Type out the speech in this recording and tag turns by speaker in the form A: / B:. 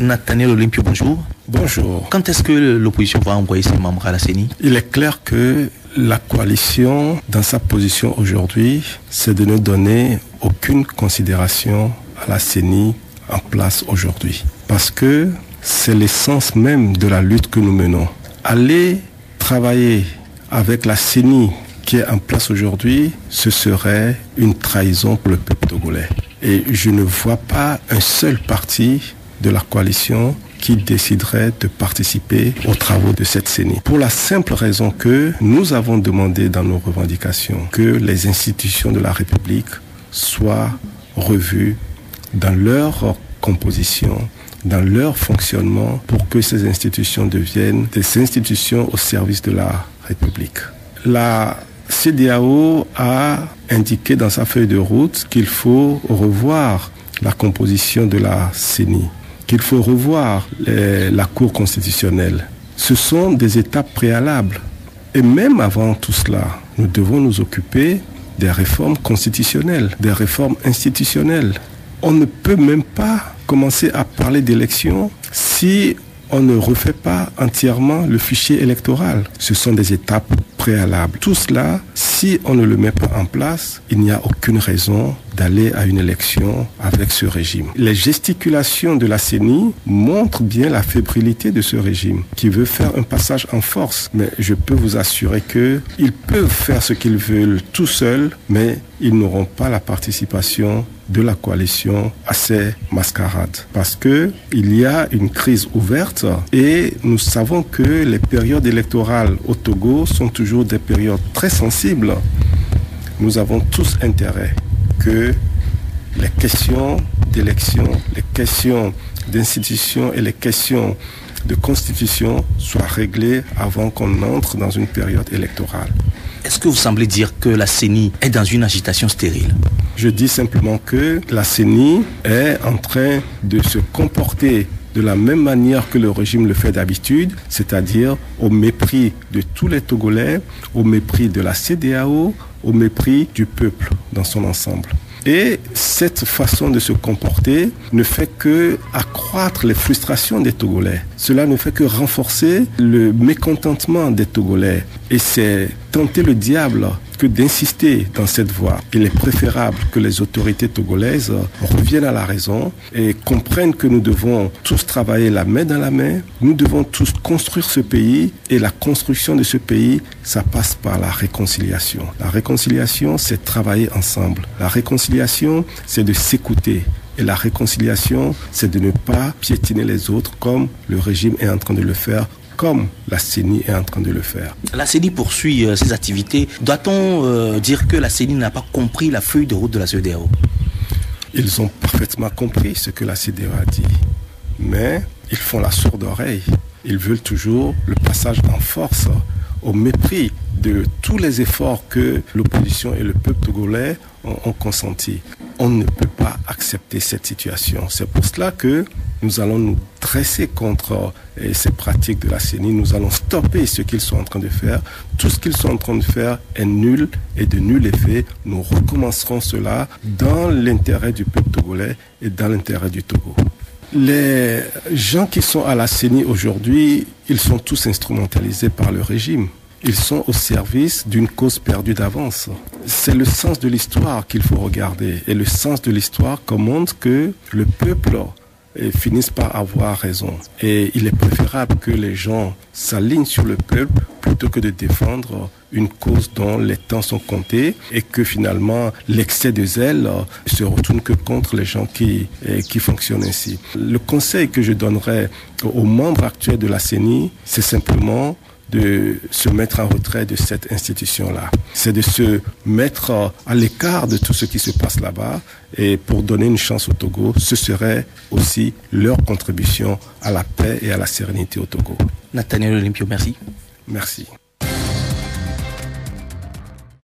A: Nathaniel Olympio, bonjour.
B: Bonjour.
A: Quand est-ce que l'opposition va envoyer ses membres à la CENI?
B: Il est clair que la coalition, dans sa position aujourd'hui, c'est de ne donner aucune considération à la CENI en place aujourd'hui. Parce que c'est l'essence même de la lutte que nous menons. Aller travailler avec la CENI qui est en place aujourd'hui, ce serait une trahison pour le peuple togolais. Et je ne vois pas un seul parti de la coalition qui déciderait de participer aux travaux de cette CENI. Pour la simple raison que nous avons demandé dans nos revendications que les institutions de la République soient revues dans leur composition, dans leur fonctionnement, pour que ces institutions deviennent des institutions au service de la République. La CEDEAO a indiqué dans sa feuille de route qu'il faut revoir la composition de la CENI, qu'il faut revoir la Cour constitutionnelle. Ce sont des étapes préalables. Et même avant tout cela, nous devons nous occuper des réformes constitutionnelles, des réformes institutionnelles. On ne peut même pas commencer à parler d'élections si on ne refait pas entièrement le fichier électoral. Ce sont des étapes préalables. Tout cela, si on ne le met pas en place, il n'y a aucune raison d'aller à une élection avec ce régime. Les gesticulations de la CENI montrent bien la fébrilité de ce régime qui veut faire un passage en force. Mais je peux vous assurer qu'ils peuvent faire ce qu'ils veulent tout seuls, mais ils n'auront pas la participation de la coalition à ces mascarades. Parce que il y a une crise ouverte et nous savons que les périodes électorales au Togo sont toujours des périodes très sensibles. Nous avons tous intérêt que les questions d'élection, les questions d'institution et les questions de constitution soient réglées avant qu'on entre dans une période électorale.
A: Est-ce que vous semblez dire que la CENI est dans une agitation stérile?
B: Je dis simplement que la CENI est en train de se comporter de la même manière que le régime le fait d'habitude, c'est-à-dire au mépris de tous les Togolais, au mépris de la CEDEAO, au mépris du peuple dans son ensemble. Et cette façon de se comporter ne fait que accroître les frustrations des Togolais. Cela ne fait que renforcer le mécontentement des Togolais. Et c'est tenter le diable que d'insister dans cette voie. Il est préférable que les autorités togolaises reviennent à la raison et comprennent que nous devons tous travailler la main dans la main. Nous devons tous construire ce pays et la construction de ce pays, ça passe par la réconciliation. La réconciliation, c'est travailler ensemble. La réconciliation, c'est de s'écouter. Et la réconciliation, c'est de ne pas piétiner les autres comme le régime est en train de le faire, comme la CENI est en train de le faire.
A: La CENI poursuit ses activités. Doit-on dire que la CENI n'a pas compris la feuille de route de la CEDEAO?
B: Ils ont parfaitement compris ce que la CEDEAO a dit. Mais ils font la sourde oreille. Ils veulent toujours le passage en force, au mépris de tous les efforts que l'opposition et le peuple togolais ont consentis. On ne peut pas accepter cette situation. C'est pour cela que nous allons nous dresser contre ces pratiques de la CENI. Nous allons stopper ce qu'ils sont en train de faire. Tout ce qu'ils sont en train de faire est nul et de nul effet. Nous recommencerons cela dans l'intérêt du peuple togolais et dans l'intérêt du Togo. Les gens qui sont à la CENI aujourd'hui, ils sont tous instrumentalisés par le régime. Ils sont au service d'une cause perdue d'avance. C'est le sens de l'histoire qu'il faut regarder. Et le sens de l'histoire commande que le peuple finisse par avoir raison. Et il est préférable que les gens s'alignent sur le peuple plutôt que de défendre une cause dont les temps sont comptés et que finalement l'excès de zèle se retourne que contre les gens qui fonctionnent ainsi. Le conseil que je donnerais aux membres actuels de la CENI, c'est simplement de se mettre en retrait de cette institution-là. C'est de se mettre à l'écart de tout ce qui se passe là-bas et pour donner une chance au Togo, ce serait aussi leur contribution à la paix et à la sérénité au Togo.
A: Nathaniel Olympio, merci.
B: Merci.